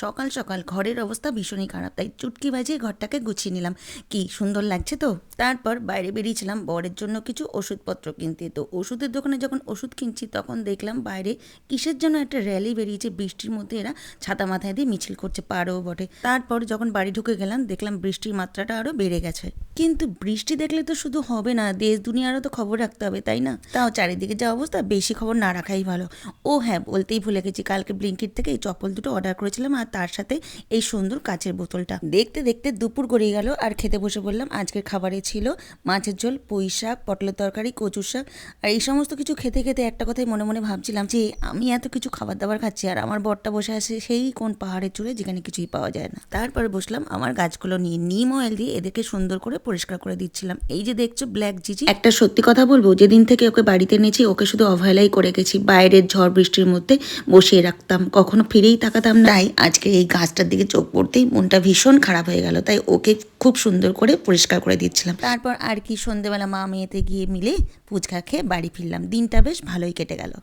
সকাল সকাল ঘরের অবস্থা ভীষণই খারাপ, তাই চুটকি বাজিয়ে ঘরটাকে গুছিয়ে নিলাম। কি সুন্দর লাগছে তো। তারপর বাইরে বেরিয়েছিলাম বরের জন্য কিছু ওষুধপত্র কিনতে। তো ওষুধের দোকানে যখন ওষুধ কিনছি তখন দেখলাম বাইরে কিসের জন্য একটা র্যালি বেরিয়েছে, বৃষ্টির মধ্যে এরা ছাতা মাথায় দিয়ে মিছিল করছে, পারও বটে। তারপর যখন বাড়ি ঢুকে গেলাম দেখলাম বৃষ্টির মাত্রাটা আরও বেড়ে গেছে। কিন্তু বৃষ্টি দেখলে তো শুধু হবে না, দেশ দুনিয়ারও তো খবর রাখতে হবে, তাই না? তাও চারিদিকে যা অবস্থা, বেশি খবর না রাখাই ভালো। ও হ্যাঁ, বলতেই ভুলে গেছি, কালকে ব্লিঙ্কিট থেকে এই চপ্পল দুটো অর্ডার করেছিলাম, আর তার সাথে এই সুন্দর কাচের বোতলটা। দেখতে দেখতে দুপুর গড়িয়ে গেল আর খেতে বসে বললাম। আজকের খাবারে ছিল মাছের ঝোল, পুঁই শাক, পটলের তরকারি, কচুর শাক। আর এই সমস্ত কিছু খেতে খেতে একটা কথাই মনে মনে ভাবছিলাম যে আমি এত কিছু খাবার দাবার খাচ্ছি আর আমার বরটা বসে আছে সেই কোন পাহাড়ের চূড়ে যেখানে কিছুই পাওয়া যায় না। তারপরে বসলাম আমার গাছগুলো নিয়ে নিম অয়েল দিয়ে এদেরকে সুন্দর করে পরিষ্কার করে দিচ্ছিলাম। এই যে দেখছো ব্ল্যাক জিজি, একটা সত্যি কথা বলবো, যেদিন থেকে ওকে বাড়িতে এনেছি ওকে শুধু অবহেলাই করে গেছি। বাইরের ঝড় বৃষ্টির মধ্যে বসিয়ে রাখতাম, কখনো ফিরেই তাকাতাম না। তাই আজকে এই গাছটার দিকে চোখ পড়তেই মনটা ভীষণ খারাপ হয়ে গেল, তাই ওকে খুব সুন্দর করে পরিষ্কার করে দিচ্ছিলাম। তারপর আর কি, সন্ধেবেলা মা মেয়েতে গিয়ে মিলে ফুচকা খেয়ে বাড়ি ফিরলাম। দিনটা বেশ ভালোই কেটে গেল।